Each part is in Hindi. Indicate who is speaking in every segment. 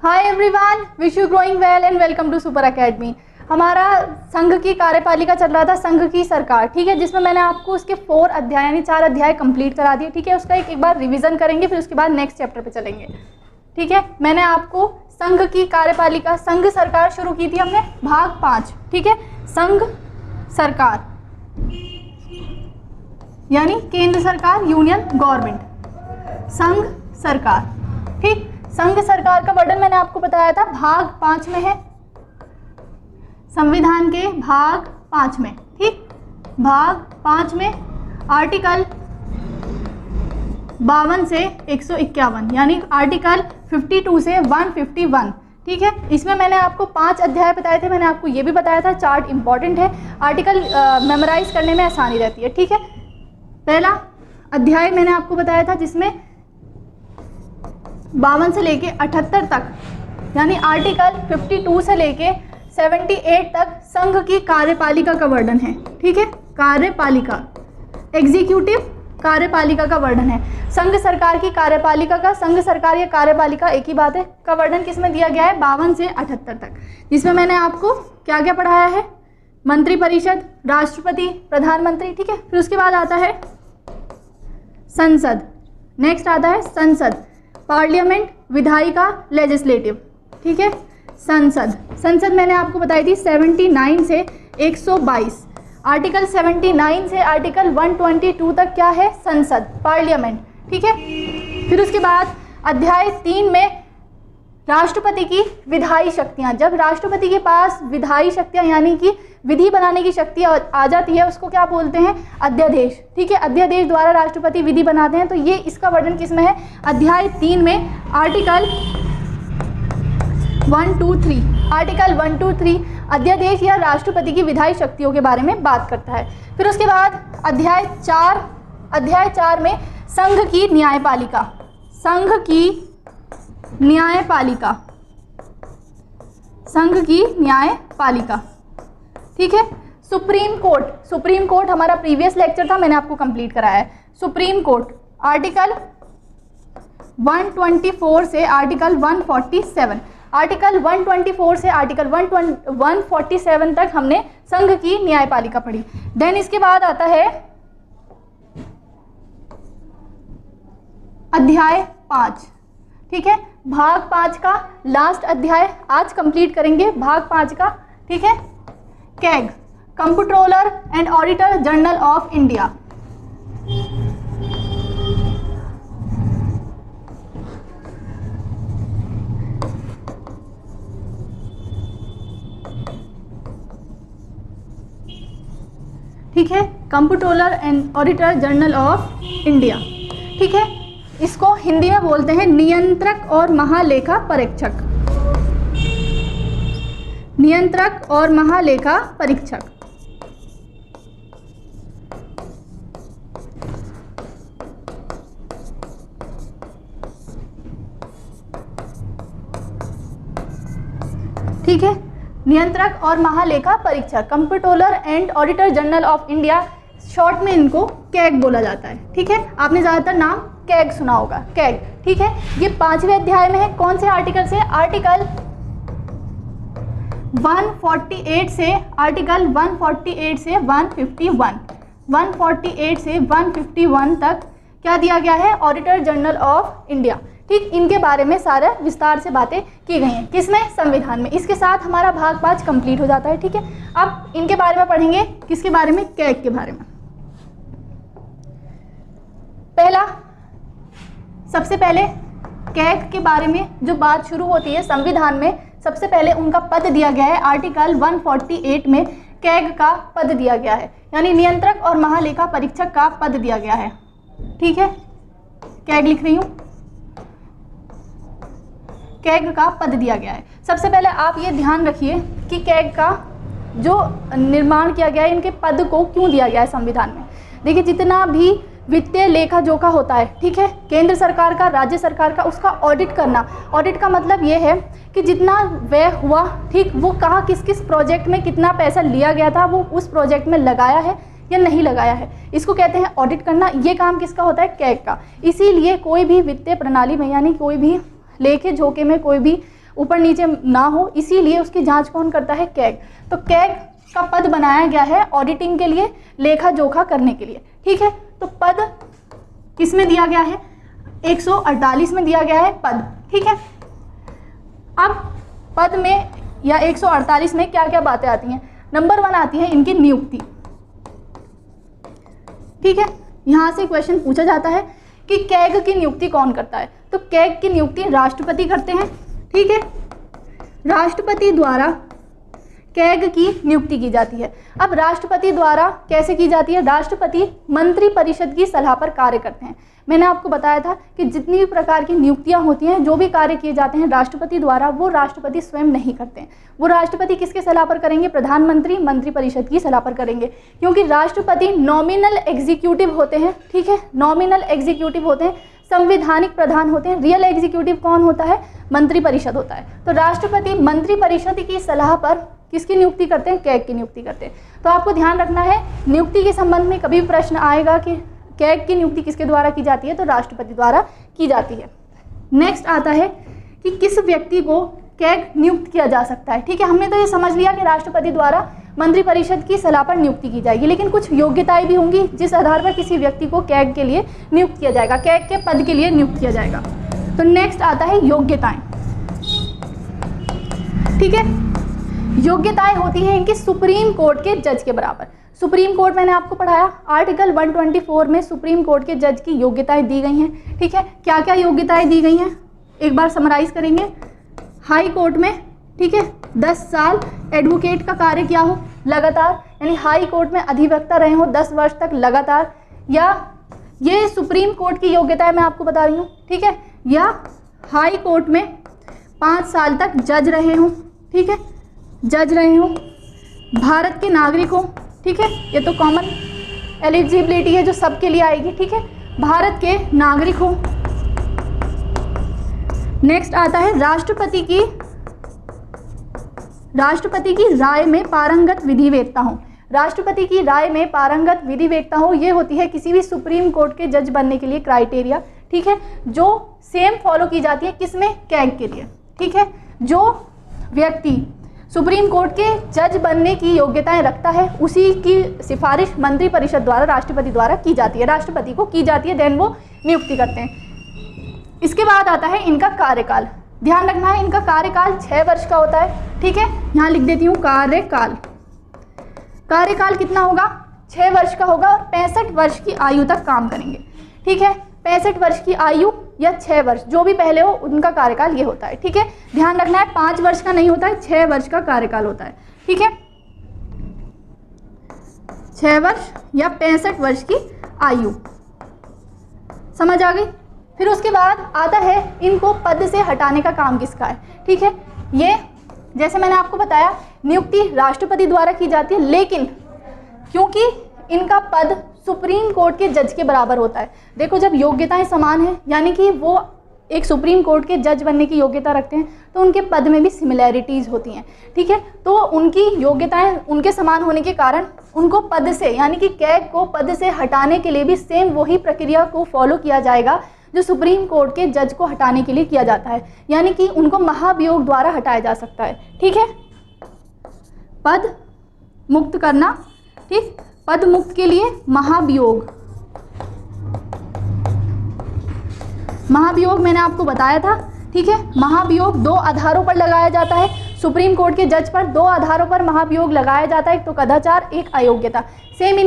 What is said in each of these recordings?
Speaker 1: Hi everyone, wish you growing well and welcome to Super Academy. हमारा संघ की कार्यपालिका चल रहा था, संघ की सरकार, ठीक है, जिसमें मैंने आपको उसके 4 अध्याय यानी 4 अध्याय कंप्लीट करा दिए, ठीक है। उसका एक बार रिवीजन करेंगे, फिर उसके बाद नेक्स्ट चैप्टर पे चलेंगे, ठीक है। मैंने आपको संघ की कार्यपालिका, संघ सरकार शुरू की थी हमने, भाग 5, ठीक है। संघ सरकार यानी केंद्र सरकार, यूनियन गवर्नमेंट, संघ सरकार, ठीक। संघ सरकार का वर्णन मैंने आपको बताया था, भाग 5 में है, संविधान के भाग 5 में, ठीक। भाग 5 में आर्टिकल 52 से 151 यानी आर्टिकल 52 से 151, ठीक है। इसमें मैंने आपको 5 अध्याय बताए थे, मैंने आपको ये भी बताया था, चार्ट इंपॉर्टेंट है, आर्टिकल मेमोराइज करने में आसानी रहती है, ठीक है। पहला अध्याय मैंने आपको बताया था जिसमें 52 से लेके 78 तक यानी आर्टिकल 52 से लेके 78 तक संघ की कार्यपालिका का वर्णन है, ठीक है। कार्यपालिका, एग्जीक्यूटिव कार्यपालिका का वर्णन है। संघ सरकार की कार्यपालिका का, संघ सरकार या कार्यपालिका एक ही बात है, का वर्णन किसमें दिया गया है, 52 से 78 तक, जिसमें मैंने आपको क्या क्या पढ़ाया है, मंत्रिपरिषद, राष्ट्रपति, प्रधानमंत्री, ठीक है। फिर उसके बाद आता है संसद, नेक्स्ट आता है संसद, पार्लियामेंट, विधायिका, लेजिस्लेटिव, ठीक है। संसद, संसद मैंने आपको बताई थी 79 से 122, आर्टिकल 79 से आर्टिकल 122 तक क्या है, संसद, पार्लियामेंट, ठीक है। फिर उसके बाद अध्याय 3 में राष्ट्रपति की विधायी शक्तियां, जब राष्ट्रपति के पास विधायी शक्तियां यानी कि विधि बनाने की शक्ति आ जाती है, उसको क्या बोलते हैं, अध्यादेश, ठीक है। अध्यादेश द्वारा राष्ट्रपति विधि बनाते हैं, तो ये इसका वर्णन किसमें है, अध्याय 3 में, आर्टिकल 123, आर्टिकल 123 अध्यादेश या राष्ट्रपति की विधायी शक्तियों के बारे में बात करता है। फिर उसके बाद अध्याय 4 में संघ की न्यायपालिका, संघ की न्यायपालिका, संघ की न्यायपालिका, ठीक है। सुप्रीम कोर्ट, सुप्रीम कोर्ट हमारा प्रीवियस लेक्चर था, मैंने आपको कंप्लीट कराया है। सुप्रीम कोर्ट आर्टिकल 124 से आर्टिकल 147, आर्टिकल 124 से आर्टिकल 147 तक हमने संघ की न्यायपालिका पढ़ी। देन इसके बाद आता है अध्याय 5, ठीक है। भाग 5 का लास्ट अध्याय आज कंप्लीट करेंगे, भाग 5 का, ठीक है। CAG, comptroller and auditor general of India, ठीक है, comptroller and auditor general of India, ठीक है। इसको हिंदी में बोलते हैं नियंत्रक और महालेखा परीक्षक, नियंत्रक और महालेखा परीक्षक, ठीक है। नियंत्रक और महालेखा परीक्षक, comptroller and auditor general of India, short में इनको कैग बोला जाता है, ठीक है। आपने ज़्यादातर नाम कैग सुना होगा, कैग, ठीक है। ये 5वें अध्याय में है, कौन से आर्टिकल से, आर्टिकल 148 से, आर्टिकल 148 से 151, 148 से 151 तक क्या दिया गया है, ऑडिटर जनरल ऑफ इंडिया, ठीक। इनके बारे में सारा विस्तार से बातें की गई हैं, किसमें, संविधान में। इसके साथ हमारा भाग 5 कंप्लीट हो जाता है, ठीक है। अब इनके बारे में पढ़ेंगे, किसके बारे में, कैग के बारे में। पहला, सबसे पहले कैग के बारे में जो बात शुरू होती है संविधान में, सबसे पहले उनका पद दिया गया है, आर्टिकल 148 में कैग का पद दिया गया है, यानी नियंत्रक और महालेखा परीक्षक का पद दिया गया है, ठीक है। कैग लिख रही हूँ, कैग का पद दिया गया है। सबसे पहले आप ये ध्यान रखिए कि कैग का जो निर्माण किया गया है, इनके पद को क्यों दिया गया है संविधान में। देखिए, जितना भी वित्तीय लेखा जोखा होता है, ठीक है, केंद्र सरकार का, राज्य सरकार का, उसका ऑडिट करना, ऑडिट का मतलब ये है कि जितना व्यय हुआ, ठीक, वो कहाँ किस किस प्रोजेक्ट में कितना पैसा लिया गया था, वो उस प्रोजेक्ट में लगाया है या नहीं लगाया है, इसको कहते हैं ऑडिट करना। ये काम किसका होता है, कैग का। इसीलिए कोई भी वित्तीय प्रणाली में यानी कोई भी लेखे जोखे में कोई भी ऊपर नीचे ना हो, इसीलिए उसकी जांच कौन करता है? कैग। तो कैग का पद बनाया गया है ऑडिटिंग के लिए, लेखा जोखा करने के लिए, ठीक है। तो पद किस में दिया गया है? 148 में दिया गया है पद, ठीक है। अब पद में या 148 में क्या क्या बातें आती हैं? नंबर 1 आती है इनकी नियुक्ति, ठीक है। यहां से क्वेश्चन पूछा जाता है कि कैग की नियुक्ति कौन करता है? तो कैग की नियुक्ति राष्ट्रपति करते हैं, ठीक है। राष्ट्रपति द्वारा कैग की नियुक्ति की जाती है। अब राष्ट्रपति द्वारा कैसे की जाती है? राष्ट्रपति मंत्रिपरिषद की सलाह पर कार्य करते हैं। मैंने आपको बताया था कि जितनी भी प्रकार की नियुक्तियां होती हैं, जो भी कार्य किए जाते हैं राष्ट्रपति द्वारा, वो राष्ट्रपति स्वयं नहीं करते हैं। वो राष्ट्रपति किसके सलाह पर करेंगे? प्रधानमंत्री मंत्रिपरिषद की सलाह पर करेंगे, क्योंकि राष्ट्रपति नॉमिनल एग्जीक्यूटिव होते हैं, ठीक है। नॉमिनल एग्जीक्यूटिव होते हैं, संवैधानिक प्रधान होते हैं। रियल एग्जीक्यूटिव कौन होता है? मंत्रिपरिषद होता है। तो राष्ट्रपति मंत्रिपरिषद की सलाह पर किसकी नियुक्ति करते हैं? कैग की नियुक्ति करते हैं। तो आपको ध्यान रखना है, नियुक्ति के संबंध में कभी प्रश्न आएगा कि कैग की नियुक्ति किसके द्वारा की जाती है? तो राष्ट्रपति द्वारा की जाती है। नेक्स्ट आता है कि किस व्यक्ति को कैग नियुक्त किया जा सकता है, ठीक है। हमने तो ये समझ लिया कि राष्ट्रपति द्वारा मंत्रिपरिषद की सलाह पर नियुक्ति की जाएगी, लेकिन कुछ योग्यताएं भी होंगी जिस आधार पर किसी व्यक्ति को कैग के लिए नियुक्त किया जाएगा, कैग के पद के लिए नियुक्त किया जाएगा। तो नेक्स्ट आता है योग्यताएं, ठीक है। योग्यताएं होती हैं इनकी सुप्रीम कोर्ट के जज के बराबर। सुप्रीम कोर्ट मैंने आपको पढ़ाया, आर्टिकल 124 में सुप्रीम कोर्ट के जज की योग्यताएं दी गई हैं, ठीक है। क्या क्या योग्यताएं दी गई हैं एक बार समराइज करेंगे। हाई कोर्ट में, ठीक है, 10 साल एडवोकेट का कार्य किया हो लगातार, यानी हाई कोर्ट में अधिवक्ता रहे हो 10 वर्ष तक लगातार, या ये सुप्रीम कोर्ट की योग्यताएं मैं आपको बता रही हूँ, ठीक है। या हाई कोर्ट में 5 साल तक जज रहे हों, ठीक है, जज रहे हों, भारत के नागरिक हों, ठीक है। ये तो कॉमन एलिजिबिलिटी है जो सबके लिए आएगी, ठीक है। भारत के नागरिक हों। नेक्स्ट आता है राष्ट्रपति की राय में पारंगत विधिवेत्ता हो। राष्ट्रपति की राय में पारंगत विधिवेत्ता हो, ये होती है किसी भी सुप्रीम कोर्ट के जज बनने के लिए क्राइटेरिया, ठीक है, जो सेम फॉलो की जाती है किसमें? कैग के लिए, ठीक है। जो व्यक्ति सुप्रीम कोर्ट के जज बनने की योग्यताएं रखता है, उसी की सिफारिश मंत्रिपरिषद द्वारा राष्ट्रपति द्वारा की जाती है, राष्ट्रपति को की जाती है, देन वो नियुक्ति करते हैं। इसके बाद आता है इनका कार्यकाल। ध्यान रखना है, इनका कार्यकाल 6 वर्ष का होता है, ठीक है। यहाँ लिख देती हूँ कार्यकाल। कार्यकाल कितना होगा? 6 वर्ष का होगा और 65 वर्ष की आयु तक काम करेंगे, ठीक है। 65 वर्ष की आयु या 6 वर्ष, जो भी पहले हो उनका कार्यकाल ये होता है, ठीक है। ध्यान रखना है 5 वर्ष का नहीं होता है, 6 वर्ष का कार्यकाल होता है, ठीक है। 6 वर्ष या 65 वर्ष की आयु, समझ आ गई। फिर उसके बाद आता है इनको पद से हटाने का काम किसका है, ठीक है। ये जैसे मैंने आपको बताया नियुक्ति राष्ट्रपति द्वारा की जाती है, लेकिन क्योंकि इनका पद सुप्रीम कोर्ट के जज के बराबर होता है। देखो, जब योग्यताएं समान हैं, यानी कि वो एक सुप्रीम कोर्ट के जज बनने की योग्यता रखते हैं, तो उनके पद में भी सिमिलैरिटीज़ होती हैं, ठीक है। तो उनकी योग्यताएं उनके समान होने के कारण उनको पद से, यानी कि कैग को पद से हटाने के लिए भी सेम वही प्रक्रिया को फॉलो किया जाएगा जो सुप्रीम कोर्ट के जज को हटाने के लिए किया जाता है, यानी कि उनको महाभियोग द्वारा हटाया जा सकता है, ठीक है। पद मुक्त करना, ठीक, पद मुक्त के लिए महाभियोग। महाभियोग मैंने आपको बताया था, ठीक है। महाभियोग 2 आधारों पर लगाया जाता है। सुप्रीम कोर्ट के जज पर 2 आधारों पर महाभियोग लगाया जाता है, एक तो कदाचार, एक अयोग्यता। सेम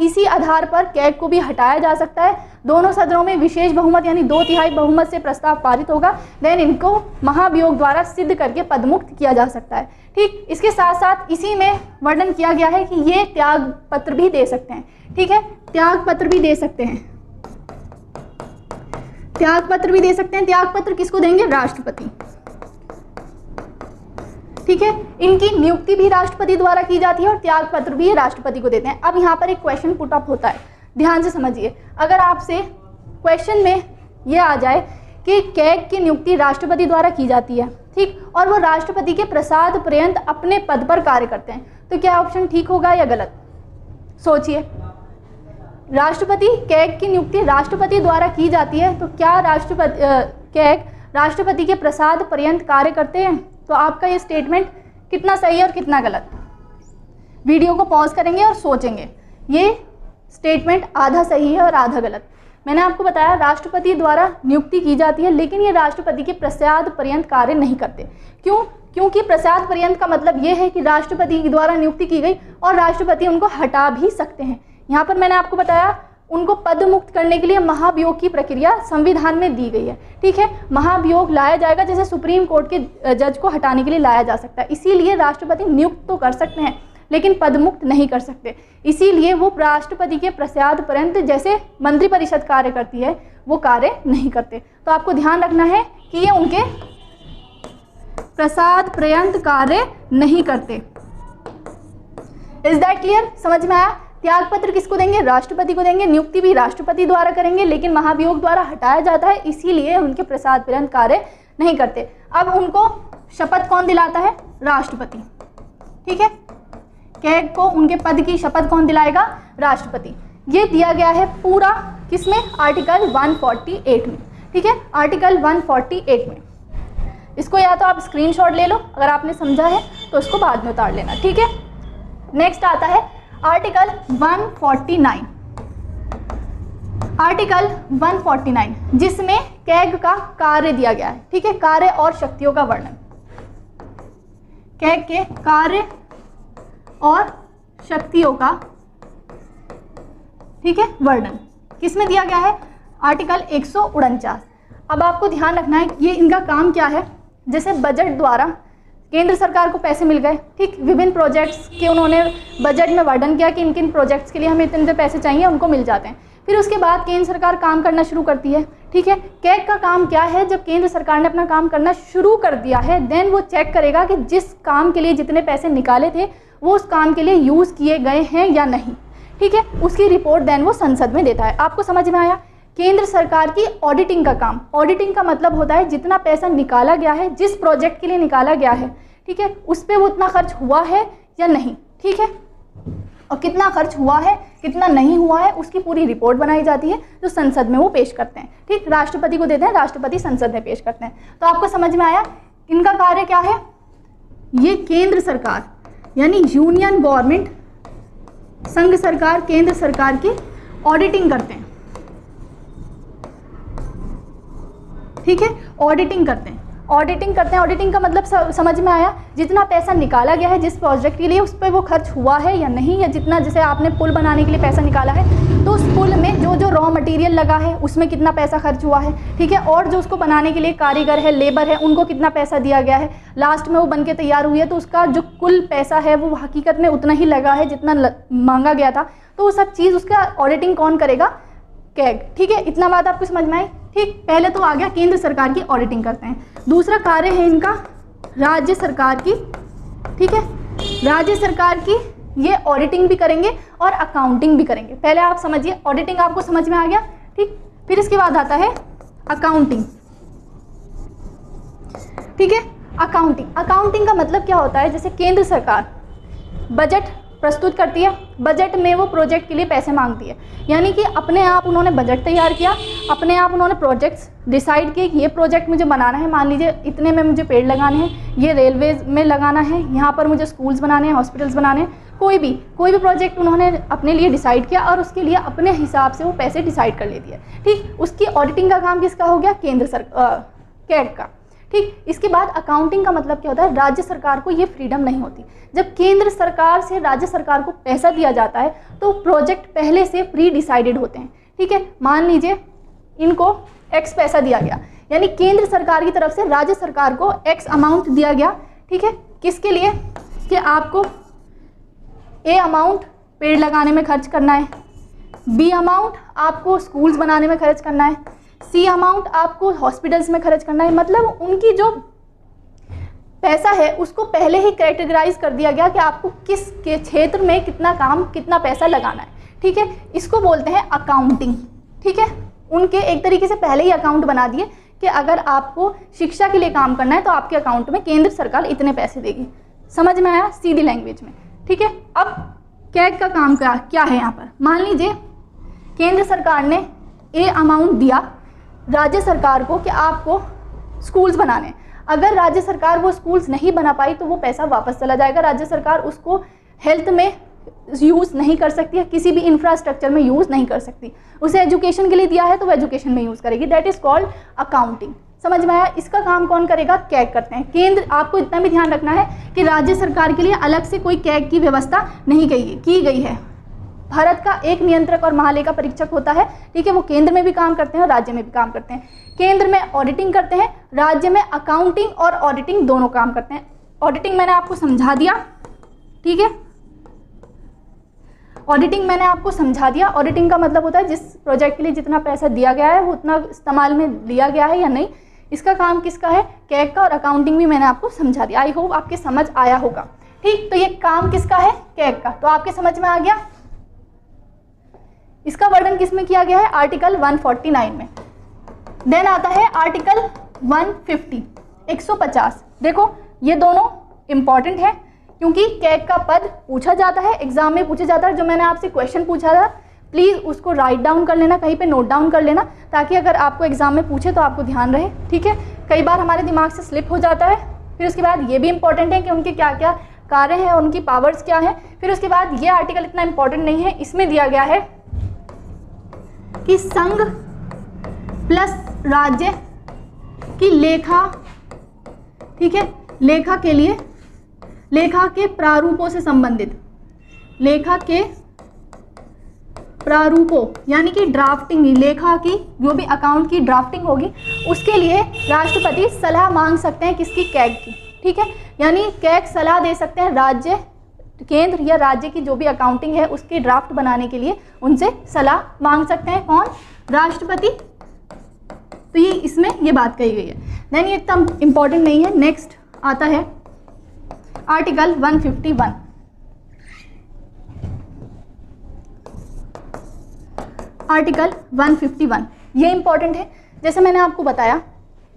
Speaker 1: इसी आधार पर कैग को भी हटाया जा सकता है। दोनों सदनों में विशेष बहुमत यानी 2/3 बहुमत से प्रस्ताव पारित होगा, देन इनको महाभियोग द्वारा सिद्ध करके पदमुक्त किया जा सकता है, ठीक। इसके साथ साथ इसी में वर्णन किया गया है कि ये त्याग पत्र भी दे सकते हैं, ठीक है। त्याग पत्र भी दे सकते हैं, त्याग पत्र भी दे सकते हैं। त्याग पत्र किसको देंगे? राष्ट्रपति, ठीक है। इनकी नियुक्ति भी राष्ट्रपति द्वारा की जाती है और त्याग पत्र भी राष्ट्रपति को देते हैं। अब यहाँ पर एक क्वेश्चन पुट अप होता है, ध्यान से समझिए। अगर आपसे क्वेश्चन में ये आ जाए कि कैग की नियुक्ति राष्ट्रपति द्वारा की जाती है, ठीक, और वो राष्ट्रपति के प्रसाद पर्यंत अपने पद पर कार्य करते हैं, तो क्या ऑप्शन ठीक होगा या गलत? सोचिए। राष्ट्रपति कैग की नियुक्ति राष्ट्रपति द्वारा की जाती है, तो क्या कैग राष्ट्रपति के प्रसाद पर्यंत कार्य करते हैं, तो आपका ये स्टेटमेंट कितना सही है और कितना गलत? वीडियो को पॉज करेंगे और सोचेंगे। ये स्टेटमेंट आधा सही है और आधा गलत। मैंने आपको बताया राष्ट्रपति द्वारा नियुक्ति की जाती है, लेकिन ये राष्ट्रपति के प्रसाद पर्यंत कार्य नहीं करते। क्यों? क्योंकि प्रसाद पर्यंत का मतलब ये है कि राष्ट्रपति द्वारा नियुक्ति की गई और राष्ट्रपति उनको हटा भी सकते हैं। यहाँ पर मैंने आपको बताया उनको पद मुक्त करने के लिए महाभियोग की प्रक्रिया संविधान में दी गई है। ठीक है, महाभियोग लाया जाएगा, जैसे सुप्रीम कोर्ट के जज को हटाने के लिए लाया जा सकता है। इसीलिए राष्ट्रपति नियुक्त तो कर सकते हैं लेकिन पद मुक्त नहीं कर सकते। इसीलिए वो राष्ट्रपति के प्रसाद पर्यंत जैसे मंत्रिपरिषद कार्य करती है वो कार्य नहीं करते। तो आपको ध्यान रखना है कि ये उनके प्रसाद पर्यंत कार्य नहीं करते। Is that clear? समझ में आया? त्यागपत्र किसको देंगे? राष्ट्रपति को देंगे। नियुक्ति भी राष्ट्रपति द्वारा करेंगे, लेकिन महाभियोग द्वारा हटाया जाता है, इसीलिए उनके प्रसाद पर्यंत कार्य नहीं करते। अब उनको शपथ कौन दिलाता है? राष्ट्रपति। ठीक है, कैग को उनके पद की शपथ कौन दिलाएगा? राष्ट्रपति। ये दिया गया है पूरा किसमें? आर्टिकल 148 में। ठीक है, आर्टिकल 148 में। इसको या तो आप स्क्रीनशॉट ले लो, अगर आपने समझा है तो इसको बाद में उतार लेना। ठीक है, नेक्स्ट आता है आर्टिकल 149। आर्टिकल 149 जिसमें कैग का कार्य दिया गया है। ठीक है, कार्य और शक्तियों का वर्णन। कैग के कार्य और शक्तियों का, ठीक है, वर्णन किसमें दिया गया है? आर्टिकल 149। अब आपको ध्यान रखना है ये इनका काम क्या है। जैसे बजट द्वारा केंद्र सरकार को पैसे मिल गए, ठीक, विभिन्न प्रोजेक्ट्स के उन्होंने बजट में वर्णन किया कि इन किन प्रोजेक्ट्स के लिए हमें इतने पैसे चाहिए, उनको मिल जाते हैं। फिर उसके बाद केंद्र सरकार काम करना शुरू करती है। ठीक है, कैग का काम क्या है? जब केंद्र सरकार ने अपना काम करना शुरू कर दिया है, देन वो चेक करेगा कि जिस काम के लिए जितने पैसे निकाले थे वो उस काम के लिए यूज़ किए गए हैं या नहीं। ठीक है, उसकी रिपोर्ट देन वो संसद में देता है। आपको समझ में आया? केंद्र सरकार की ऑडिटिंग का काम। ऑडिटिंग का मतलब होता है जितना पैसा निकाला गया है, जिस प्रोजेक्ट के लिए निकाला गया है, ठीक है, उस पर वो उतना खर्च हुआ है या नहीं। ठीक है, और कितना खर्च हुआ है कितना नहीं हुआ है उसकी पूरी रिपोर्ट बनाई जाती है, जो संसद में वो पेश करते हैं। ठीक, राष्ट्रपति को देते हैं, राष्ट्रपति संसद में पेश करते हैं। तो आपको समझ में आया इनका कार्य क्या है? ये केंद्र सरकार यानी यूनियन गवर्नमेंट, संघ सरकार, केंद्र सरकार की ऑडिटिंग करते हैं। ठीक है, ऑडिटिंग करते हैं। ऑडिटिंग करते हैं, ऑडिटिंग का मतलब समझ में आया? जितना पैसा निकाला गया है जिस प्रोजेक्ट के लिए, उस पर वो खर्च हुआ है या नहीं, या जितना जैसे आपने पुल बनाने के लिए पैसा निकाला है तो उस पुल में जो जो रॉ मटेरियल लगा है उसमें कितना पैसा खर्च हुआ है। ठीक है, और जो उसको बनाने के लिए कारीगर है, लेबर है, उनको कितना पैसा दिया गया है। लास्ट में वो बन के तैयार हुई है तो उसका जो कुल पैसा है वो हकीकत में उतना ही लगा है जितना मांगा गया था। तो वो सब चीज़ उसका ऑडिटिंग कौन करेगा? कैग। ठीक है, इतना बात आपको समझ में आई? ठीक, पहले तो आ गया केंद्र सरकार की ऑडिटिंग करते हैं। दूसरा कार्य है इनका राज्य सरकार की। ठीक है, राज्य सरकार की ये ऑडिटिंग भी करेंगे और अकाउंटिंग भी करेंगे। पहले आप समझिए, ऑडिटिंग आपको समझ में आ गया। ठीक, फिर इसके बाद आता है अकाउंटिंग। ठीक है, अकाउंटिंग। अकाउंटिंग का मतलब क्या होता है? जैसे केंद्र सरकार बजट प्रस्तुत करती है, बजट में वो प्रोजेक्ट के लिए पैसे मांगती है, यानी कि अपने आप उन्होंने बजट तैयार किया, अपने आप उन्होंने प्रोजेक्ट्स डिसाइड किए कि ये प्रोजेक्ट मुझे बनाना है। मान लीजिए इतने में मुझे पेड़ लगाने हैं, ये रेलवेज में लगाना है, यहाँ पर मुझे स्कूल्स बनाने हैं, हॉस्पिटल्स बनाने हैं, कोई भी प्रोजेक्ट उन्होंने अपने लिए डिसाइड किया और उसके लिए अपने हिसाब से वो पैसे डिसाइड कर लेती है। ठीक, उसकी ऑडिटिंग का काम किसका हो गया? केंद्र सरकार, कैग का। ठीक, इसके बाद अकाउंटिंग का मतलब क्या होता है? राज्य सरकार को ये फ्रीडम नहीं होती। जब केंद्र सरकार से राज्य सरकार को पैसा दिया जाता है तो प्रोजेक्ट पहले से प्री डिसाइडेड होते हैं। ठीक है, मान लीजिए इनको एक्स पैसा दिया गया, यानी केंद्र सरकार की तरफ से राज्य सरकार को एक्स अमाउंट दिया गया। ठीक है, किसके लिए? कि आपको ए अमाउंट पेड़ लगाने में खर्च करना है, बी अमाउंट आपको स्कूल्स बनाने में खर्च करना है, सी अमाउंट आपको हॉस्पिटल्स में खर्च करना है। मतलब उनकी जो पैसा है उसको पहले ही कैटेगराइज कर दिया गया कि आपको किस के क्षेत्र में कितना काम, कितना पैसा लगाना है। ठीक है, इसको बोलते हैं अकाउंटिंग। ठीक है, उनके एक तरीके से पहले ही अकाउंट बना दिए कि अगर आपको शिक्षा के लिए काम करना है तो आपके अकाउंट में केंद्र सरकार इतने पैसे देगी। समझ में आया? सीधी लैंग्वेज में। ठीक है, अब कैग का काम क्या है यहाँ पर? मान लीजिए केंद्र सरकार ने ए अमाउंट दिया राज्य सरकार को कि आपको स्कूल्स बनाने। अगर राज्य सरकार वो स्कूल्स नहीं बना पाई तो वो पैसा वापस चला जाएगा, राज्य सरकार उसको हेल्थ में यूज़ नहीं कर सकती है, किसी भी इंफ्रास्ट्रक्चर में यूज़ नहीं कर सकती। उसे एजुकेशन के लिए दिया है तो वो एजुकेशन में यूज़ करेगी। That is called accounting. समझ में आया? इसका काम कौन करेगा? कैग करते हैं। केंद्र, आपको इतना भी ध्यान रखना है कि राज्य सरकार के लिए अलग से कोई कैग की व्यवस्था नहीं की गई है। भारत का एक नियंत्रक और महालेखा परीक्षक होता है, ठीक है, वो केंद्र में भी काम करते हैं और राज्य में भी काम करते हैं। केंद्र में ऑडिटिंग करते हैं, राज्य में अकाउंटिंग और ऑडिटिंग दोनों काम करते हैं। ऑडिटिंग मैंने आपको समझा दिया, ठीक है, ऑडिटिंग मैंने आपको समझा दिया। ऑडिटिंग का मतलब होता है जिस प्रोजेक्ट के लिए जितना पैसा दिया गया है वो उतना इस्तेमाल में लिया गया है या नहीं। इसका काम किसका है? कैग का। और अकाउंटिंग भी मैंने आपको समझा दिया। आई होप आपके समझ आया होगा। ठीक, तो ये काम किसका है? कैग का। तो आपके समझ में आ गया। इसका वर्णन किस में किया गया है? आर्टिकल 149 में। देन आता है आर्टिकल 150, 150। देखो ये दोनों इंपॉर्टेंट है क्योंकि कैग का पद पूछा जाता है, एग्जाम में पूछा जाता है। जो मैंने आपसे क्वेश्चन पूछा था प्लीज़ उसको राइट डाउन कर लेना, कहीं पे नोट डाउन कर लेना, ताकि अगर आपको एग्जाम में पूछे तो आपको ध्यान रहे। ठीक है, कई बार हमारे दिमाग से स्लिप हो जाता है। फिर उसके बाद ये भी इंपॉर्टेंट है कि उनके क्या क्या कार्य हैं, उनकी पावर्स क्या है। फिर उसके बाद ये आर्टिकल इतना इंपॉर्टेंट नहीं है, इसमें दिया गया है कि संघ प्लस राज्य की लेखा, ठीक है, लेखा के लिए लेखा के प्रारूपों से संबंधित, लेखा के प्रारूपों यानी कि ड्राफ्टिंग, लेखा की जो भी अकाउंट की ड्राफ्टिंग होगी उसके लिए राष्ट्रपति सलाह मांग सकते हैं। किसकी? कैग की। ठीक है, यानी कैग सलाह दे सकते हैं राज्य, केंद्र या राज्य की जो भी अकाउंटिंग है उसकी ड्राफ्ट बनाने के लिए उनसे सलाह मांग सकते हैं। कौन? राष्ट्रपति। तो ये इसमें ये बात कही गई है। देन ये इतना इंपॉर्टेंट नहीं है। नेक्स्ट आता है आर्टिकल 151। आर्टिकल 151 ये इंपॉर्टेंट है। जैसे मैंने आपको बताया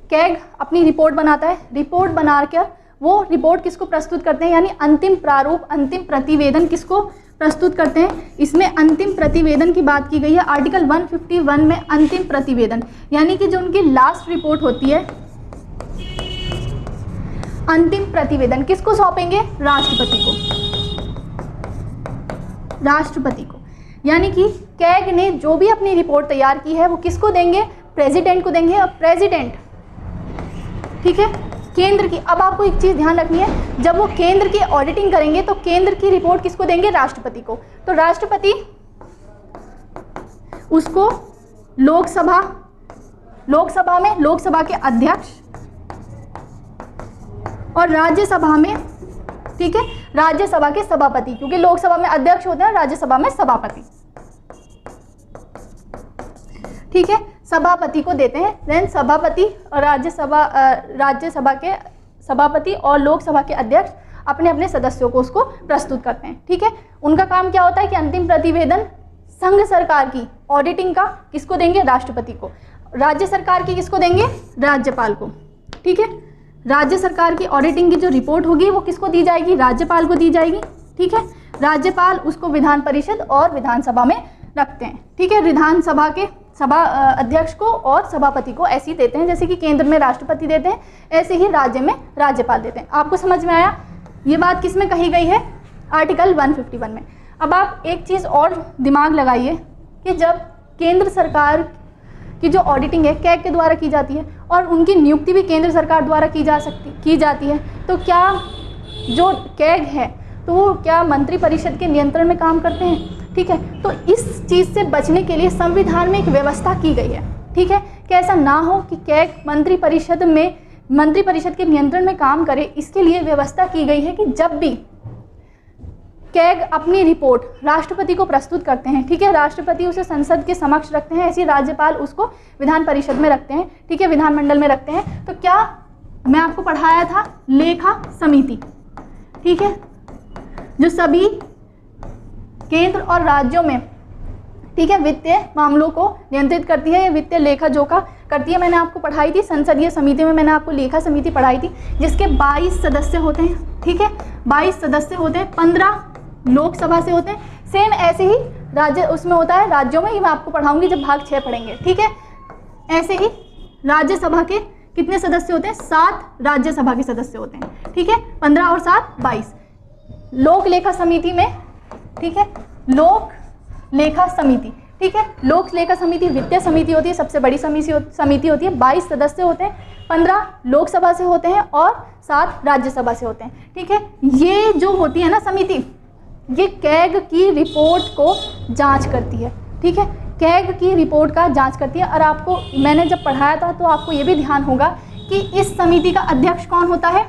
Speaker 1: कैग अपनी रिपोर्ट बनाता है, रिपोर्ट बनाकर वो रिपोर्ट किसको प्रस्तुत करते हैं, यानी अंतिम प्रारूप, अंतिम प्रतिवेदन किसको प्रस्तुत करते हैं। इसमें अंतिम प्रतिवेदन की बात की गई है आर्टिकल 151 में। अंतिम प्रतिवेदन यानी कि जो उनकी लास्ट रिपोर्ट होती है, अंतिम प्रतिवेदन किसको सौंपेंगे? राष्ट्रपति को। राष्ट्रपति को, यानी कि कैग ने जो भी अपनी रिपोर्ट तैयार की है वो किसको देंगे? प्रेसिडेंट को देंगे। और प्रेसिडेंट, ठीक है, केंद्र की। अब आपको एक चीज़ ध्यान रखनी है, जब वो केंद्र की ऑडिटिंग करेंगे तो केंद्र की रिपोर्ट किसको देंगे? राष्ट्रपति को। तो राष्ट्रपति उसको लोकसभा में लोकसभा के अध्यक्ष और राज्यसभा में, ठीक है, राज्यसभा के सभापति, क्योंकि लोकसभा में अध्यक्ष होते हैं, राज्यसभा में सभापति, ठीक है, सभापति को देते हैं। देन सभापति और राज्यसभा के सभापति और लोकसभा के अध्यक्ष अपने अपने सदस्यों को उसको प्रस्तुत करते हैं। ठीक है, उनका काम क्या होता है कि अंतिम प्रतिवेदन संघ सरकार की ऑडिटिंग का किसको देंगे? राष्ट्रपति को। राज्य सरकार की किसको देंगे? राज्यपाल को। ठीक है, राज्य सरकार की ऑडिटिंग की जो रिपोर्ट होगी वो किसको दी जाएगी? राज्यपाल को दी जाएगी। ठीक है, राज्यपाल उसको विधान परिषद और विधानसभा में रखते हैं। ठीक है, विधानसभा के सभा अध्यक्ष को और सभापति को ऐसे ही देते हैं, जैसे कि केंद्र में राष्ट्रपति देते हैं ऐसे ही राज्य में राज्यपाल देते हैं। आपको समझ में आया? ये बात किस में कही गई है? आर्टिकल 151 में। अब आप एक चीज़ और दिमाग लगाइए कि जब केंद्र सरकार की जो ऑडिटिंग है कैग के द्वारा की जाती है और उनकी नियुक्ति भी केंद्र सरकार द्वारा की जाती है, तो क्या जो कैग है तो वो क्या मंत्रिपरिषद के नियंत्रण में काम करते हैं? ठीक है, तो इस चीज़ से बचने के लिए संविधान में एक व्यवस्था की गई है। ठीक है, कि ऐसा ना हो कि कैग मंत्रिपरिषद के नियंत्रण में काम करे, इसके लिए व्यवस्था की गई है कि जब भी कैग अपनी रिपोर्ट राष्ट्रपति को प्रस्तुत करते हैं, ठीक है, राष्ट्रपति उसे संसद के समक्ष रखते हैं, ऐसे राज्यपाल उसको विधान परिषद में रखते हैं, ठीक है, विधानमंडल में रखते हैं। तो क्या मैं आपको पढ़ाया था लेखा समिति, ठीक है, जो सभी केंद्र और राज्यों में, ठीक है, वित्तीय मामलों को नियंत्रित करती है, वित्तीय लेखा जोखा करती है। मैंने आपको पढ़ाई थी संसदीय समिति में, मैंने आपको लेखा समिति पढ़ाई थी जिसके 22 सदस्य होते हैं। ठीक है, 22 सदस्य होते हैं, 15 लोकसभा से होते हैं। सेम ऐसे ही राज्य उसमें होता है राज्यों में, ये मैं आपको पढ़ाऊंगी जब भाग 6 पढ़ेंगे। ठीक है, ऐसे ही राज्यसभा के कितने सदस्य होते हैं? 7 राज्यसभा के सदस्य होते हैं, ठीक है। 15 और 7 22। लोक लेखा समिति में, ठीक है, लोक लेखा समिति, ठीक है, लोक लेखा समिति वित्तीय समिति होती है, सबसे बड़ी समिति होती है। 22 सदस्य होते हैं, 15 लोकसभा से होते हैं और 7 राज्यसभा से होते हैं, ठीक है। ये जो होती है ना समिति, ये कैग की रिपोर्ट को जांच करती है, ठीक है, कैग की रिपोर्ट का जांच करती है। और आपको मैंने जब पढ़ाया था तो आपको ये भी ध्यान होगा कि इस समिति का अध्यक्ष कौन होता है?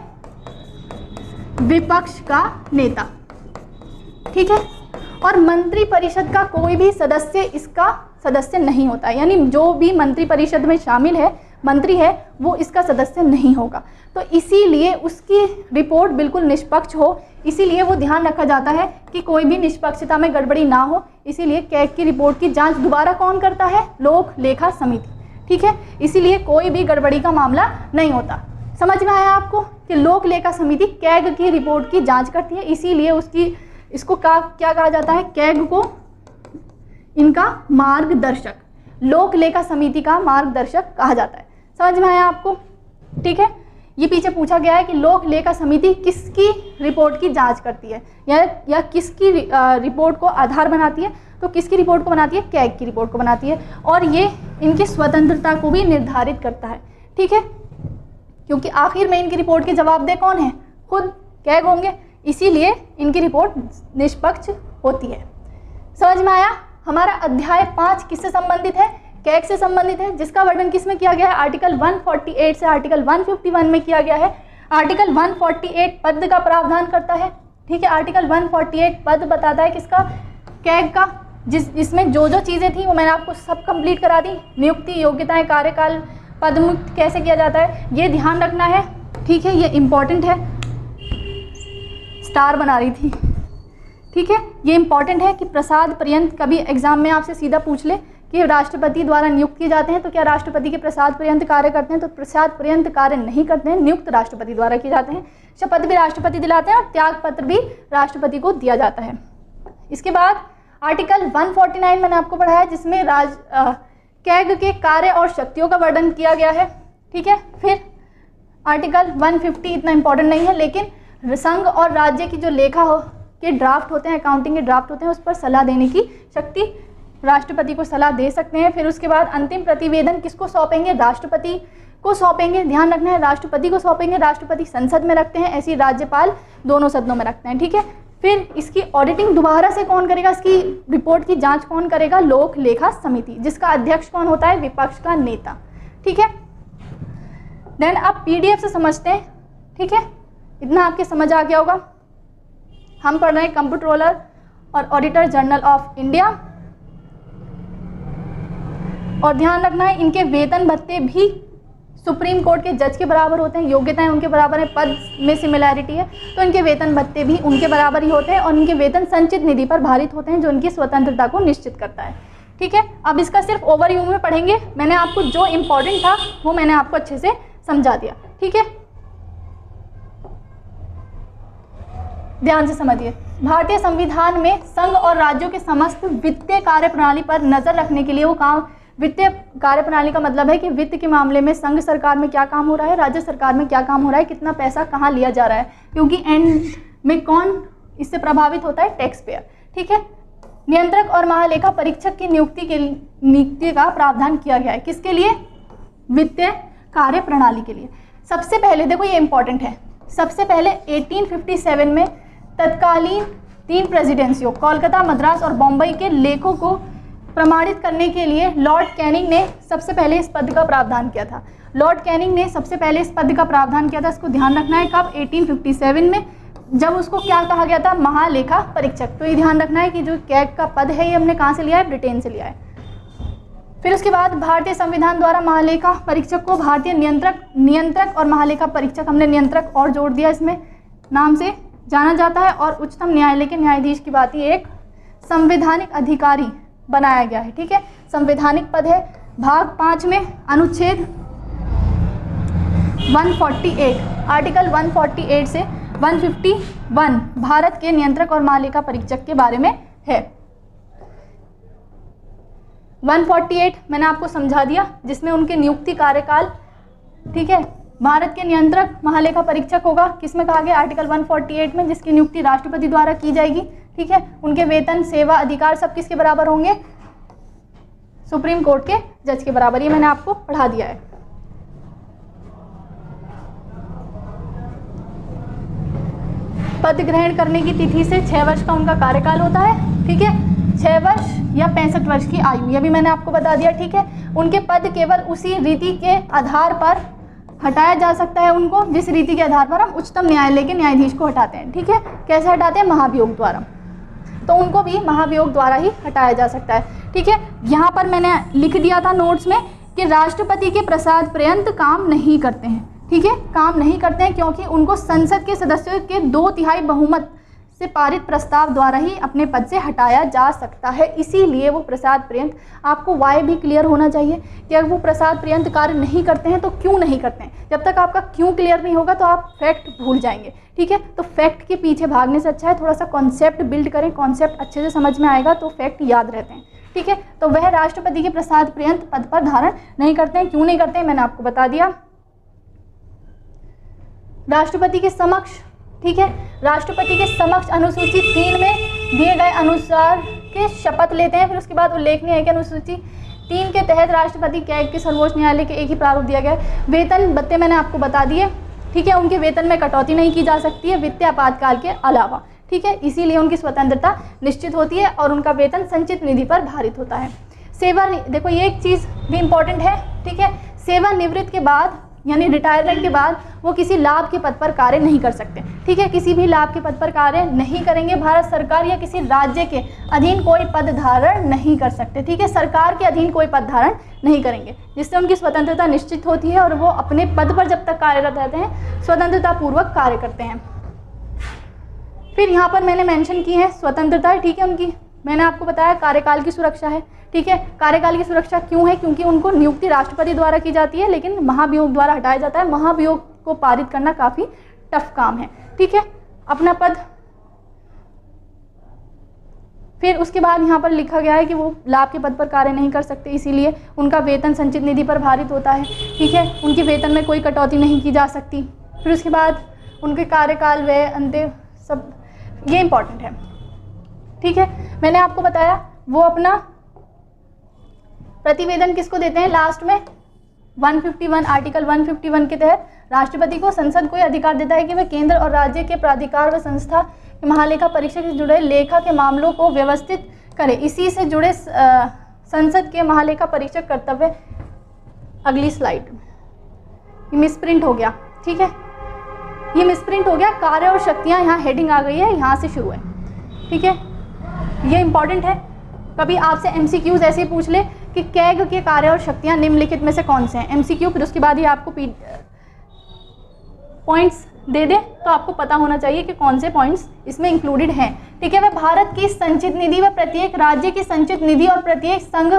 Speaker 1: विपक्ष का नेता, ठीक है। और मंत्री परिषद का कोई भी सदस्य इसका सदस्य नहीं होता, यानी जो भी मंत्री परिषद में शामिल है, मंत्री है, वो इसका सदस्य नहीं होगा। तो इसीलिए उसकी रिपोर्ट बिल्कुल निष्पक्ष हो, इसीलिए वो ध्यान रखा जाता है कि कोई भी निष्पक्षता में गड़बड़ी ना हो। इसीलिए कैग की रिपोर्ट की जांच दोबारा कौन करता है? लोक लेखा समिति, ठीक है। इसीलिए कोई भी गड़बड़ी का मामला नहीं होता। समझ में आया आपको कि लोक लेखा समिति कैग की रिपोर्ट की जांच करती है, इसीलिए इसको क्या कहा जाता है? कैग को इनका मार्गदर्शक, लोक लेखा समिति का मार्गदर्शक कहा जाता है। समझ में आया आपको? ठीक है। ये पीछे पूछा गया है कि लोक लेखा समिति किसकी रिपोर्ट की जांच करती है या किसकी रिपोर्ट को आधार बनाती है? तो किसकी रिपोर्ट को बनाती है? कैग की रिपोर्ट को बनाती है। और ये इनकी स्वतंत्रता को भी निर्धारित करता है, ठीक है, क्योंकि आखिर में इनकी रिपोर्ट के जवाबदेह कौन है? खुद कैग होंगे, इसीलिए इनकी रिपोर्ट निष्पक्ष होती है। समझ में आया? हमारा अध्याय 5 किससे संबंधित है? कैग से संबंधित है, जिसका वर्णन किस में किया गया है? आर्टिकल 148 से आर्टिकल 151 में किया गया है। आर्टिकल 148 पद का प्रावधान करता है, ठीक है। आर्टिकल 148 पद बताता है किसका? कैग का। जिसमें जो चीज़ें थी वो मैंने आपको सब कंप्लीट करा दी। नियुक्ति, योग्यताएं, कार्यकाल, पदमुक्त कैसे किया जाता है, ये ध्यान रखना है, ठीक है। ये इम्पॉर्टेंट है, स्टार बना रही थी, ठीक है। ये इंपॉर्टेंट है कि प्रसाद पर्यंत, कभी एग्जाम में आपसे सीधा पूछ ले कि राष्ट्रपति द्वारा नियुक्त किए जाते हैं तो क्या राष्ट्रपति के प्रसाद पर्यंत कार्य करते हैं? तो प्रसाद पर्यंत कार्य नहीं करते हैं, नियुक्त राष्ट्रपति द्वारा किए जाते हैं। शपथ भी राष्ट्रपति दिलाते हैं और त्याग पत्र भी राष्ट्रपति को दिया जाता है। इसके बाद आर्टिकल 149 मैंने आपको पढ़ाया है, जिसमें कैग के कार्य और शक्तियों का वर्णन किया गया है, ठीक है। फिर आर्टिकल 150 इतना इंपॉर्टेंट नहीं है, लेकिन संघ और राज्य की जो लेखा के ड्राफ्ट होते हैं, अकाउंटिंग के ड्राफ्ट होते हैं, उस पर सलाह देने की शक्ति राष्ट्रपति को सलाह दे सकते हैं। फिर उसके बाद अंतिम प्रतिवेदन किसको सौंपेंगे? राष्ट्रपति को सौंपेंगे। ध्यान रखना है, राष्ट्रपति को सौंपेंगे। राष्ट्रपति संसद में रखते हैं, ऐसी राज्यपाल दोनों सदनों में रखते हैं, ठीक है। फिर इसकी ऑडिटिंग दोबारा से कौन करेगा? इसकी रिपोर्ट की जांच कौन करेगा? लोक लेखा समिति, जिसका अध्यक्ष कौन होता है? विपक्ष का नेता, ठीक है। देन आप पीडीएफ से समझते हैं, ठीक है। इतना आपके समझ आ गया होगा। हम पढ़ रहे हैं कंप्ट्रोलर और ऑडिटर जनरल ऑफ इंडिया। और ध्यान रखना है, इनके वेतन भत्ते भी सुप्रीम कोर्ट के जज के बराबर होते हैं। योग्यताएं उनके बराबर है, पद में सिमिलैरिटी है, तो इनके वेतन भत्ते भी उनके बराबर ही होते हैं। और इनके वेतन संचित निधि पर भारित होते हैं, जो इनकी स्वतंत्रता को निश्चित करता है, ठीक है। अब इसका सिर्फ ओवरव्यू में पढ़ेंगे। मैंने आपको जो इम्पोर्टेंट था वो मैंने आपको अच्छे से समझा दिया, ठीक है। ध्यान से समझिए। भारतीय संविधान में संघ और राज्यों के समस्त वित्तीय कार्य प्रणाली पर नजर रखने के लिए वो काम, वित्तीय कार्य प्रणाली का मतलब है कि वित्त के मामले में संघ सरकार में क्या काम हो रहा है, राज्य सरकार में क्या काम हो रहा है, कितना पैसा कहाँ लिया जा रहा है, क्योंकि एंड में कौन इससे प्रभावित होता है? टैक्स पेयर, ठीक है। नियंत्रक और महालेखा परीक्षक की नियुक्ति का प्रावधान किया गया है, किसके लिए? वित्तीय कार्य प्रणाली के लिए। सबसे पहले देखो, ये इंपॉर्टेंट है, सबसे पहले 1857 में तत्कालीन 3 प्रेसिडेंसियों कोलकाता, मद्रास और बम्बई के लेखों को प्रमाणित करने के लिए लॉर्ड कैनिंग ने सबसे पहले इस पद का प्रावधान किया था। लॉर्ड कैनिंग ने सबसे पहले इस पद का प्रावधान किया था। इसको ध्यान रखना है, कब? 1857 में, जब उसको क्या कहा गया था? महालेखा परीक्षक। तो ये ध्यान रखना है कि जो कैग का पद है ये हमने कहाँ से लिया है? ब्रिटेन से लिया है। फिर उसके बाद भारतीय संविधान द्वारा महालेखा परीक्षक को भारतीय नियंत्रक और महालेखा परीक्षक, हमने नियंत्रक और जोड़ दिया, इसमें नाम से जाना जाता है। और उच्चतम न्यायालय के न्यायाधीश की बात, ये एक संवैधानिक अधिकारी बनाया गया है, ठीक है। संवैधानिक पद है। भाग 5 में अनुच्छेद 148, आर्टिकल 148 से 151 भारत के नियंत्रक और महालेखा परीक्षक के बारे में है। 148 मैंने आपको समझा दिया, जिसमें उनके नियुक्ति, कार्यकाल, ठीक है। भारत के नियंत्रक महालेखा परीक्षक होगा, किसमें कहा गया, आर्टिकल 148 में, जिसकी नियुक्ति राष्ट्रपति द्वारा की जाएगी। ठीक है। उनके वेतन, सेवा, अधिकार सब किसके बराबर होंगे, सुप्रीम कोर्ट के जज के बराबर। ये मैंने आपको पढ़ा दिया है। पद ग्रहण करने की तिथि से 6 वर्ष का उनका कार्यकाल होता है। ठीक है, 6 वर्ष या 65 वर्ष की आयु, यह भी मैंने आपको बता दिया। ठीक है। उनके पद केवल उसी रीति के आधार पर हटाया जा सकता है उनको जिस रीति के आधार पर हम उच्चतम न्यायालय के न्यायाधीश को हटाते हैं। ठीक है। कैसे हटाते हैं, महाभियोग द्वारा। तो उनको भी महाभियोग द्वारा ही हटाया जा सकता है। ठीक है। यहाँ पर मैंने लिख दिया था नोट्स में कि राष्ट्रपति के प्रसाद पर्यंत काम नहीं करते हैं। ठीक है, काम नहीं करते हैं क्योंकि उनको संसद के सदस्यों के 2/3 बहुमत से पारित प्रस्ताव द्वारा ही अपने पद से हटाया जा सकता है। इसीलिए वो प्रसाद पर्यंत, आपको वाई भी क्लियर होना चाहिए कि अगर वो प्रसाद पर्यंत कार्य नहीं करते हैं तो क्यों नहीं करते हैं। जब तक आपका क्यों क्लियर नहीं होगा तो आप फैक्ट भूल जाएंगे। ठीक है। तो फैक्ट के पीछे भागने से अच्छा है थोड़ा सा कॉन्सेप्ट बिल्ड करें, कॉन्सेप्ट अच्छे से समझ में आएगा तो फैक्ट याद रहते हैं। ठीक है। तो वह राष्ट्रपति के प्रसाद पर्यंत पद पर धारण नहीं करते हैं। क्यों नहीं करते हैं मैंने आपको बता दिया। राष्ट्रपति के समक्ष, ठीक है, राष्ट्रपति के समक्ष अनुसूची 3 में दिए गए अनुसार के शपथ लेते हैं। फिर उसके बाद उल्लेखनीय है कि अनुसूची 3 के तहत राष्ट्रपति कैग के सर्वोच्च न्यायालय के एक ही प्रारूप दिया गया है। वेतन भत्ते मैंने आपको बता दिए। ठीक है। उनके वेतन में कटौती नहीं की जा सकती है वित्तीय आपातकाल के अलावा। ठीक है। इसीलिए उनकी स्वतंत्रता निश्चित होती है और उनका वेतन संचित निधि पर भारित होता है। सेवा, देखो ये एक चीज़ भी इम्पॉर्टेंट है। ठीक है। सेवानिवृत्त के बाद यानी रिटायरमेंट के बाद वो किसी लाभ के पद पर कार्य नहीं कर सकते। ठीक है। किसी भी लाभ के पद पर कार्य नहीं करेंगे। भारत सरकार या किसी राज्य के अधीन कोई पद धारण नहीं कर सकते। ठीक है। सरकार के अधीन कोई पद धारण नहीं करेंगे, जिससे उनकी स्वतंत्रता निश्चित होती है और वो अपने पद पर जब तक कार्यरत रहते हैं स्वतंत्रता पूर्वक कार्य करते हैं। फिर यहाँ पर मैंने मेंशन की है स्वतंत्रता। ठीक है। उनकी मैंने आपको बताया कार्यकाल की सुरक्षा है। ठीक है। कार्यकाल की सुरक्षा क्यों है, क्योंकि उनको नियुक्ति राष्ट्रपति द्वारा की जाती है लेकिन महाभियोग द्वारा हटाया जाता है। महाभियोग को पारित करना काफ़ी टफ काम है। ठीक है। अपना पद, फिर उसके बाद यहाँ पर लिखा गया है कि वो लाभ के पद पर कार्य नहीं कर सकते, इसीलिए उनका वेतन संचित निधि पर भारित होता है। ठीक है। उनके वेतन में कोई कटौती नहीं की जा सकती। फिर उसके बाद उनके कार्यकाल, व्यय, अंत्य, सब ये इंपॉर्टेंट है। ठीक है। मैंने आपको बताया वो अपना प्रतिवेदन किसको देते हैं लास्ट में, 151 आर्टिकल 151 के तहत राष्ट्रपति को संसद को यह अधिकार देता है कि वह केंद्र और राज्य के प्राधिकार व संस्था के महालेखा परीक्षक से जुड़े लेखा के मामलों को व्यवस्थित करे। इसी से जुड़े संसद के महालेखा परीक्षक कर्तव्य, अगली स्लाइड, ये मिसप्रिंट हो गया। ठीक है। ये मिसप्रिंट हो गया, कार्य और शक्तियाँ, यहाँ हेडिंग आ गई है, यहाँ से शुरू है। ठीक है। ये इंपॉर्टेंट है। कभी आपसे MCQs ऐसे ही पूछ ले कि कैग के कार्य और शक्तियाँ निम्नलिखित में से कौन से हैं, MCQ, फिर उसके बाद ही आपको पॉइंट्स दे दे तो आपको पता होना चाहिए कि कौन से पॉइंट्स इसमें इंक्लूडेड हैं। ठीक है। वह भारत की संचित निधि व प्रत्येक राज्य की संचित निधि और प्रत्येक संघ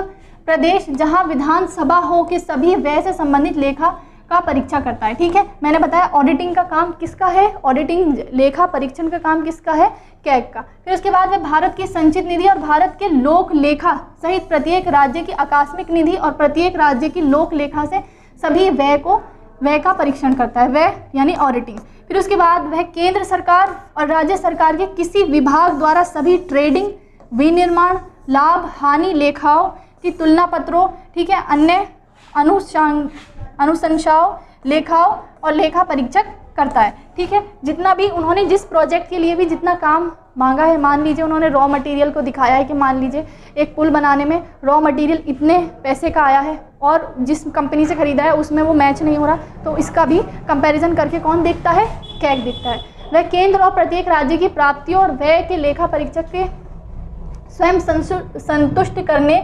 Speaker 1: प्रदेश जहां विधानसभा हो के सभी व्यय से संबंधित लेखा का परीक्षा करता है। ठीक है। मैंने बताया ऑडिटिंग का काम किसका है, ऑडिटिंग लेखा परीक्षण का काम किसका है, कैग का। फिर उसके बाद वे भारत की संचित निधि और भारत के लोक लेखा सहित प्रत्येक राज्य की आकस्मिक निधि और प्रत्येक राज्य की लोक लेखा से सभी व्यय का परीक्षण करता है, व्यय यानी ऑडिटिंग। फिर उसके बाद वह केंद्र सरकार और राज्य सरकार के किसी विभाग द्वारा सभी ट्रेडिंग, विनिर्माण, लाभ हानि लेखाओं की तुलना पत्रों, ठीक है, अन्य अनुशंसाओं, लेखाओं और लेखा परीक्षक करता है। ठीक है। जितना भी उन्होंने जिस प्रोजेक्ट के लिए भी जितना काम मांगा है, मान लीजिए उन्होंने रॉ मटेरियल को दिखाया है कि मान लीजिए एक पुल बनाने में रॉ मटेरियल इतने पैसे का आया है और जिस कंपनी से ख़रीदा है उसमें वो मैच नहीं हो रहा, तो इसका भी कंपैरिजन करके कौन देखता है, कैग देखता है। वह केंद्र और प्रत्येक राज्य की प्राप्तियों और व्यय के लेखा परीक्षक के स्वयं संतुष्ट करने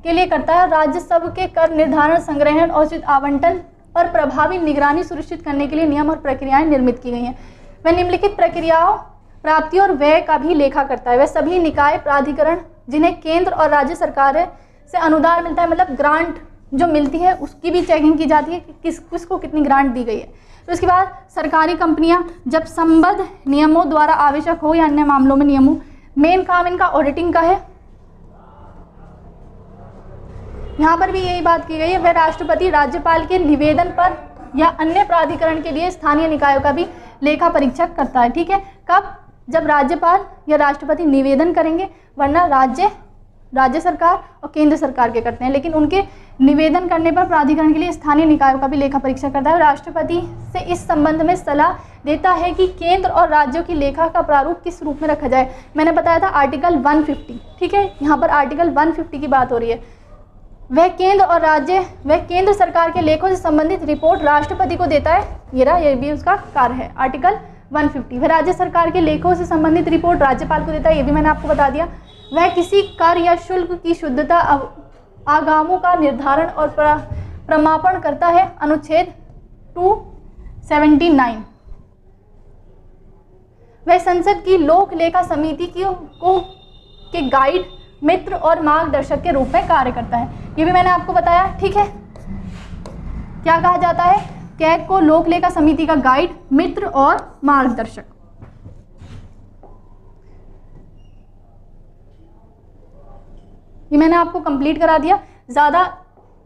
Speaker 1: के लिए करता है। राज्य सब के कर निर्धारण, संग्रहण और उचित आवंटन पर प्रभावी निगरानी सुनिश्चित करने के लिए नियम और प्रक्रियाएं निर्मित की गई हैं। वह निम्नलिखित प्रक्रियाओं, प्राप्तियों और व्यय का भी लेखा करता है। वह सभी निकाय, प्राधिकरण जिन्हें केंद्र और राज्य सरकार से अनुदान मिलता है, मतलब ग्रांट जो मिलती है उसकी भी चेकिंग की जाती है कि किसको कितनी ग्रांट दी गई है। तो उसके बाद सरकारी कंपनियां जब संबद्ध नियमों द्वारा आवश्यक हो या अन्य मामलों में नियमों, मेन काम इनका ऑडिटिंग का है। यहाँ पर भी यही बात की गई है। वह राष्ट्रपति राज्यपाल के निवेदन पर या अन्य प्राधिकरण के लिए स्थानीय निकायों का भी लेखा परीक्षा करता है। ठीक है, कब? जब राज्यपाल या राष्ट्रपति निवेदन करेंगे, वरना राज्य सरकार और केंद्र सरकार के करते हैं, लेकिन उनके निवेदन करने पर प्राधिकरण के लिए स्थानीय निकायों का भी लेखा परीक्षा करता है। राष्ट्रपति से इस संबंध में सलाह देता है कि केंद्र और राज्यों की लेखा का प्रारूप किस रूप में रखा जाए। मैंने बताया था आर्टिकल 150, ठीक है, यहाँ पर आर्टिकल 150 की बात हो रही है। वह केंद्र सरकार के लेखों से संबंधित रिपोर्ट राष्ट्रपति को देता है। ये भी उसका कार्य है। आर्टिकल 150, वह राज्य सरकार के लेखों से संबंधित रिपोर्ट राज्यपाल को देता है। ये भी मैंने आपको बता दिया। वह किसी कर या शुल्क की शुद्धता आगामों का निर्धारण और प्रमापन करता है। अनुच्छेद 279। वह संसद की लोक लेखा समिति के गाइड, मित्र और मार्गदर्शक के रूप में कार्य करता है। ये भी मैंने आपको बताया। ठीक है, क्या कहा जाता है? कैग को लोक लेखा समिति का गाइड, मित्र और मार्गदर्शक। ये मैंने आपको कंप्लीट करा दिया। ज़्यादा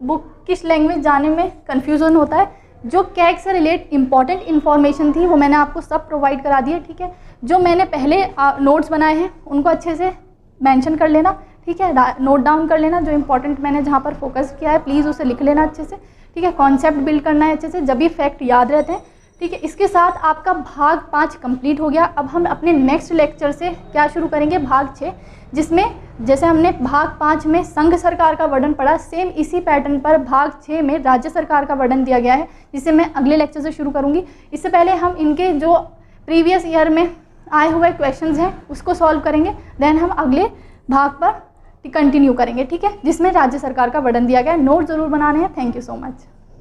Speaker 1: बुक किस लैंग्वेज जाने में कन्फ्यूज़न होता है। जो कैग से रिलेट इंपॉर्टेंट इन्फॉर्मेशन थी वो मैंने आपको सब प्रोवाइड करा दिया। ठीक है, जो मैंने पहले नोट्स बनाए हैं उनको अच्छे से मेंशन कर लेना। ठीक है, नोट डाउन कर लेना। जो इंपॉर्टेंट मैंने जहाँ पर फोकस किया है प्लीज़ उसे लिख लेना अच्छे से। ठीक है, कॉन्सेप्ट बिल्ड करना है अच्छे से, जब भी फैक्ट याद रहते हैं। ठीक है, इसके साथ आपका भाग 5 कंप्लीट हो गया। अब हम अपने नेक्स्ट लेक्चर से क्या शुरू करेंगे? भाग 6, जिसमें जैसे हमने भाग 5 में संघ सरकार का वर्णन पढ़ा, सेम इसी पैटर्न पर भाग 6 में राज्य सरकार का वर्णन दिया गया है, जिसे मैं अगले लेक्चर से शुरू करूँगी। इससे पहले हम इनके जो प्रीवियस ईयर में आए हुए क्वेश्चंस हैं उसको सॉल्व करेंगे, देन हम अगले भाग पर कंटिन्यू करेंगे। ठीक है, जिसमें राज्य सरकार का वर्णन दिया गया है। नोट ज़रूर बनाने हैं। Thank you so much.